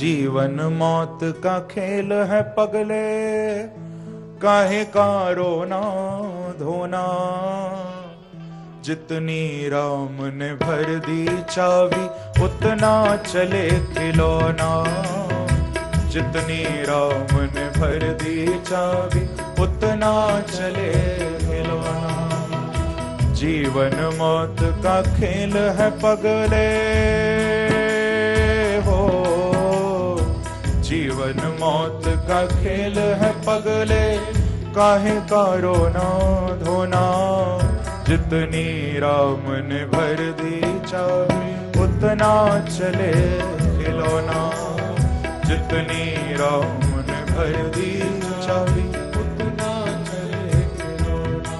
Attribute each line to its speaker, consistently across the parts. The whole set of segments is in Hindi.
Speaker 1: जीवन मौत का खेल है पगले, काहे का रोना धोना। जितनी राम ने भर दी चाबी, उतना चले खिलौना। जितनी राम ने भर दी चाबी, उतना चले खिलौना। जीवन मौत का खेल है पगले हो, जीवन मौत का खेल है पगले, काहे का रोना धोना। जितनी राम ने भर दी चाबी, उतना चले खिलौना। जितनी राम ने भर दी चाबी, उतना चले खिलौना।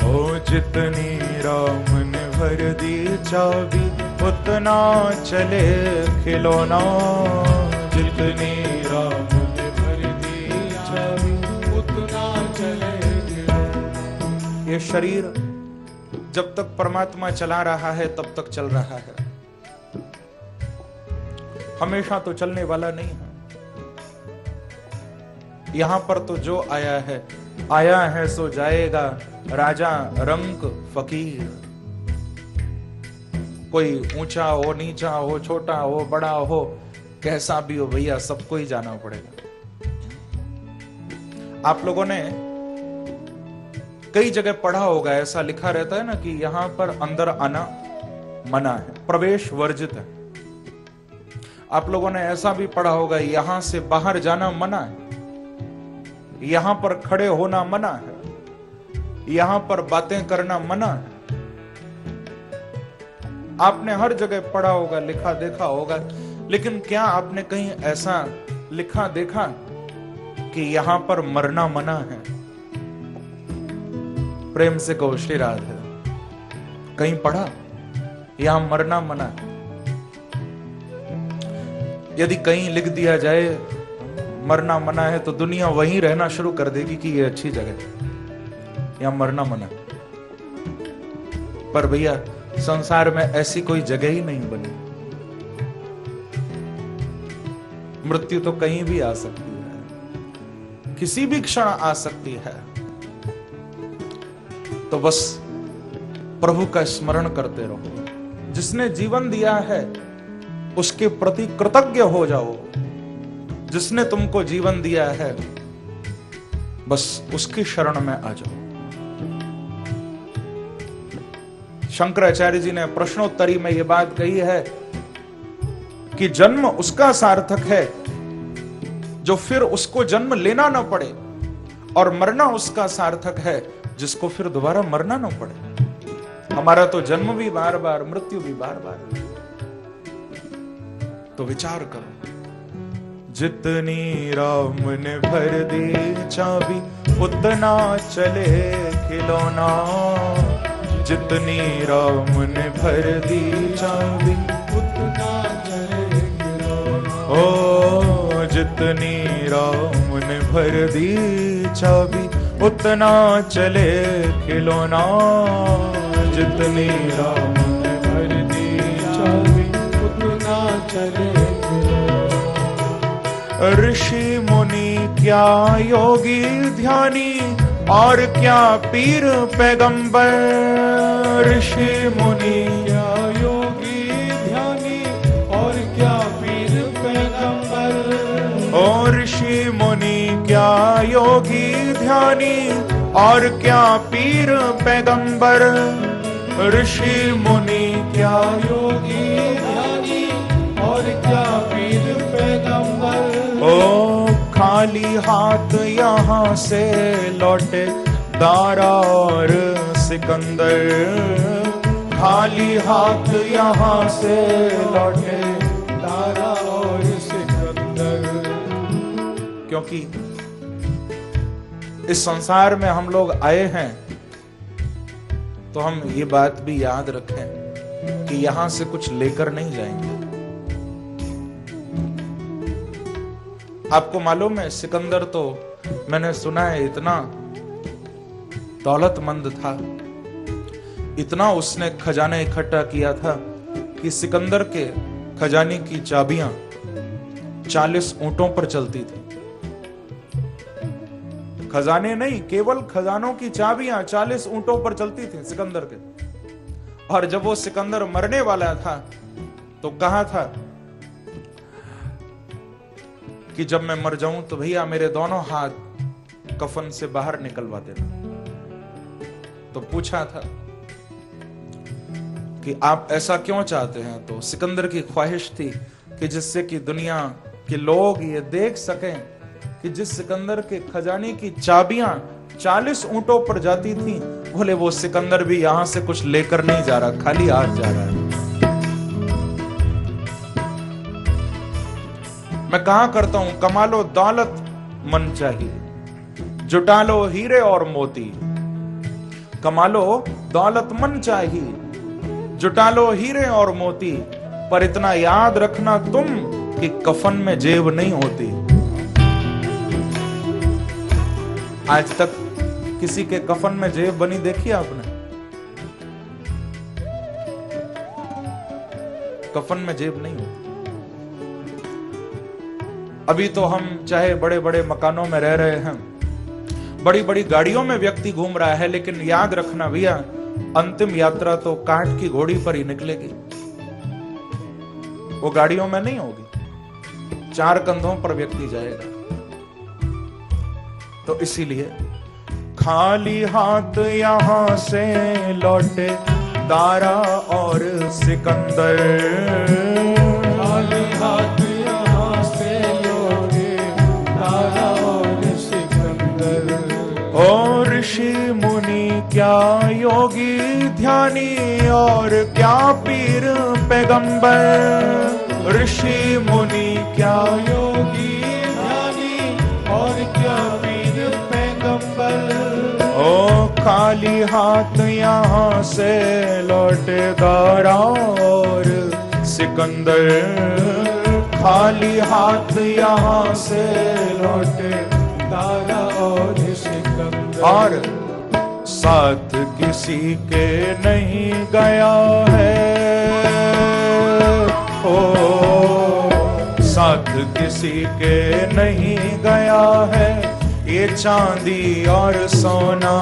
Speaker 1: ओ जितनी राम ने भर दी चाबी, उतना चले खिलौना। जितनी राम ने भर दी चाबी, उतना चले खिलौना। ये शरीर जब तक परमात्मा चला रहा है तब तक चल रहा है, हमेशा तो चलने वाला नहीं है। यहां पर तो जो आया है सो जाएगा, राजा रंक फकीर। कोई ऊंचा हो, नीचा हो, छोटा हो, बड़ा हो, कैसा भी हो भैया, सबको ही जाना पड़ेगा। आप लोगों ने कई जगह पढ़ा होगा, ऐसा लिखा रहता है ना कि यहां पर अंदर आना मना है, प्रवेश वर्जित है। आप लोगों ने ऐसा भी पढ़ा होगा, यहां से बाहर जाना मना है, यहां पर खड़े होना मना है, यहां पर बातें करना मना है। आपने हर जगह पढ़ा होगा, लिखा देखा होगा, लेकिन क्या आपने कहीं ऐसा लिखा देखा कि यहां पर मरना मना है? प्रेम से कहो श्री राधे। कहीं पढ़ा यहां मरना मना है? यदि कहीं लिख दिया जाए मरना मना है, तो दुनिया वहीं रहना शुरू कर देगी कि ये अच्छी जगह है, यहां मरना मना। पर भैया संसार में ऐसी कोई जगह ही नहीं बनी। मृत्यु तो कहीं भी आ सकती है, किसी भी क्षण आ सकती है। तो बस प्रभु का स्मरण करते रहो। जिसने जीवन दिया है उसके प्रति कृतज्ञ हो जाओ। जिसने तुमको जीवन दिया है बस उसकी शरण में आ जाओ। शंकराचार्य जी ने प्रश्नोत्तरी में यह बात कही है कि जन्म उसका सार्थक है जो फिर उसको जन्म लेना ना पड़े, और मरना उसका सार्थक है जिसको फिर दोबारा मरना ना पड़े। हमारा तो जन्म भी बार बार, मृत्यु भी बार बार। तो विचार करो, जितनी राम ने भर दी चाबी, उतना चले खिलौना। जितनी राम ने भर दी चाबी, उतना चले खिलौना। ओ जितनी राम ने भर दी चाबी, उतना चले खिलौना। जितनी राम ने भर दी चाबी, उतना चले खिलौना। ऋषि मुनि क्या योगी ध्यानी, और क्या पीर पैगंबर। ऋषि मुनि क्या योगी ध्यानी, और क्या पीर पैगंबर। और ऋषि मुनि क्या योगी ध्यानी, और क्या पीर पैगंबर। ऋषि मुनि क्या योगी ध्यानी, और क्या पीर पैगंबर। ओ खाली हाथ यहाँ से लौटे दारा और सिकंदर। खाली हाथ यहाँ से लौटे दारा और सिकंदर। क्योंकि इस संसार में हम लोग आए हैं तो हम ये बात भी याद रखें कि यहां से कुछ लेकर नहीं जाएंगे। आपको मालूम है, सिकंदर तो मैंने सुना है इतना दौलतमंद था, इतना उसने खजाना इकट्ठा किया था कि सिकंदर के खजाने की चाबियां 40 ऊंटों पर चलती थी। खजाने नहीं, केवल खजानों की चाबियां 40 ऊंटों पर चलती थी सिकंदर के। और जब वो सिकंदर मरने वाला था तो कहा था कि जब मैं मर जाऊं तो भैया मेरे दोनों हाथ कफन से बाहर निकलवा देना। तो पूछा था कि आप ऐसा क्यों चाहते हैं? तो सिकंदर की ख्वाहिश थी कि जिससे कि दुनिया के लोग ये देख सकें कि जिस सिकंदर के खजाने की चाबियां 40 ऊंटों पर जाती थी, बोले वो सिकंदर भी यहां से कुछ लेकर नहीं जा रहा, खाली हाथ जा रहा है। मैं कहा करता हूं, कमा लो दौलत मन चाहिए, जुटा लो हीरे और मोती। कमा लो दौलत मन चाहिए, जुटा लो हीरे और मोती, पर इतना याद रखना तुम कि कफन में जेब नहीं होती। आज तक किसी के कफन में जेब बनी देखी आपने? कफन में जेब नहीं होती। अभी तो हम चाहे बड़े बड़े मकानों में रह रहे हैं, बड़ी बड़ी गाड़ियों में व्यक्ति घूम रहा है, लेकिन याद रखना भैया, अंतिम यात्रा तो काठ की घोड़ी पर ही निकलेगी। वो गाड़ियों में नहीं होगी, 4 कंधों पर व्यक्ति जाएगा। तो इसीलिए खाली हाथ यहां से लौटे दारा और सिकंदर,
Speaker 2: खाली हाथ यहां से लौटे दारा और सिकंदर।
Speaker 1: और ऋषि मुनि क्या योगी ध्यानी और क्या पीर पैगंबर। ऋषि मुनि क्या
Speaker 2: योगी ध्यानी और क्या पीर पैगंबर।
Speaker 1: ओ खाली हाथ यहाँ से लौटे दारा और सिकंदर, खाली हाथ यहाँ से लौटे
Speaker 2: दारा और सिकंदर।
Speaker 1: और साथ किसी के नहीं गया है, ओ साथ किसी के नहीं गया है, ये चांदी और सोना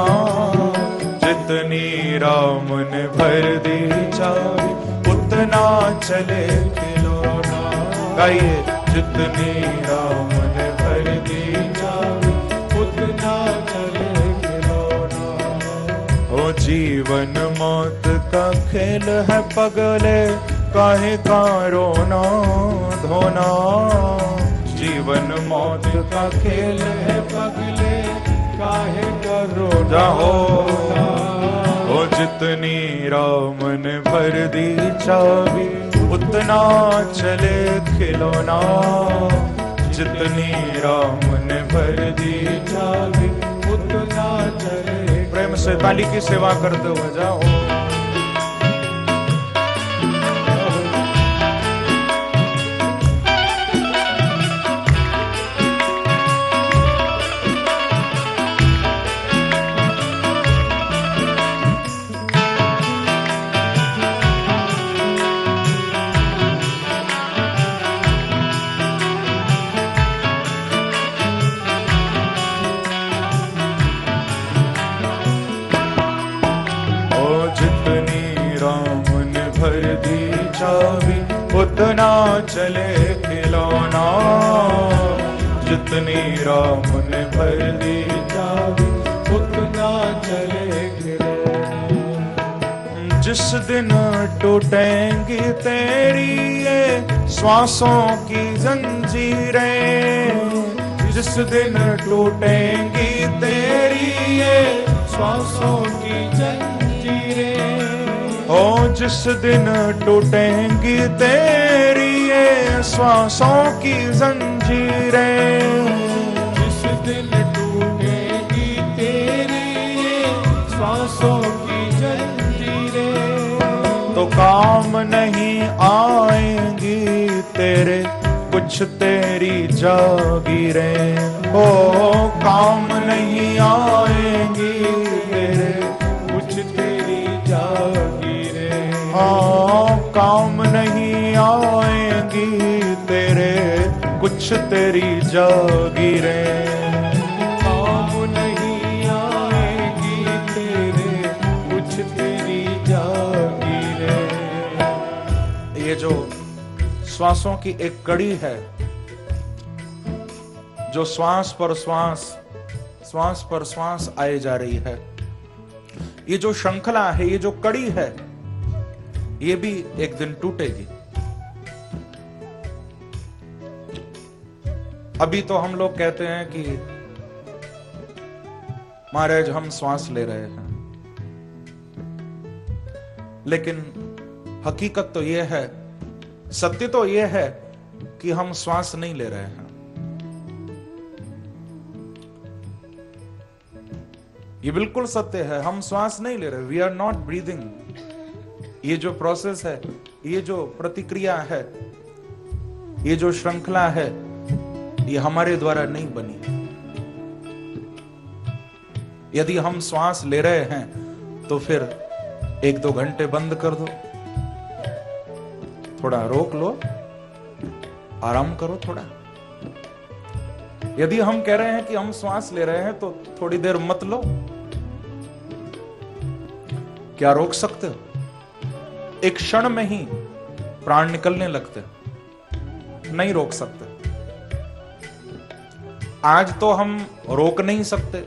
Speaker 1: जितनी राम ने भर दी चाबी, उतना चले खिलौना। गाइए, जितनी राम ने भर दी चाबी,
Speaker 2: उतना चले खिलौना।
Speaker 1: ओ जीवन मौत का खेल है पगले, काहे का रोना धोना। जीवन मौत का खेल है
Speaker 2: पगले, काहे का रोना
Speaker 1: जाओ। ओ जितनी राम ने भर दी चाबी, उतना चले खिलौना। जितनी राम ने भर दी चाबी,
Speaker 2: उतना चले।
Speaker 1: प्रेम से ताली की सेवा करते हुए जाओ। उतना चले खिलौना। जितनी राम ने भर दी चाबी,
Speaker 2: उतना चले खिलौना।
Speaker 1: जिस दिन टूटेंगी तेरी ये श्वासों की जंजीरें, जिस दिन टूटेंगी तेरी ये
Speaker 2: श्वासों की जंजीरें।
Speaker 1: ओ जिस दिन टूटेंगी तेरी ये श्वासों की जंजीरें,
Speaker 2: जिस दिन टूटेगी तेरी ये श्वासों की जंजीरें,
Speaker 1: तो काम नहीं आएंगी तेरे कुछ तेरी जागीरें। ओ काम नहीं आएंगी तेरे
Speaker 2: कुछ तेरी जागीरें।
Speaker 1: हाँ, काम नहीं आएंगी तेरे कुछ कुछ तेरी जागीरें,
Speaker 2: काम नहीं आएगी तेरे कुछ तेरी जागीरें।
Speaker 1: ये जो श्वासों की एक कड़ी है, जो श्वास पर श्वास आए जा रही है, ये जो श्रृंखला है, ये जो कड़ी है, ये भी एक दिन टूटेगी। अभी तो हम लोग कहते हैं कि महाराज हम श्वास ले रहे हैं, लेकिन हकीकत तो यह है, सत्य तो यह है कि हम श्वास नहीं ले रहे हैं। ये बिल्कुल सत्य है, हम श्वास नहीं ले रहे, वी आर नॉट ब्रीदिंग। ये जो प्रोसेस है, ये जो प्रतिक्रिया है, ये जो श्रृंखला है, ये हमारे द्वारा नहीं बनी है। यदि हम श्वास ले रहे हैं तो फिर 1-2 घंटे बंद कर दो, थोड़ा रोक लो, आराम करो थोड़ा। यदि हम कह रहे हैं कि हम श्वास ले रहे हैं तो थोड़ी देर मत लो। क्या रोक सकते हो? एक क्षण में ही प्राण निकलने लगते, नहीं रोक सकते। आज तो हम रोक नहीं सकते,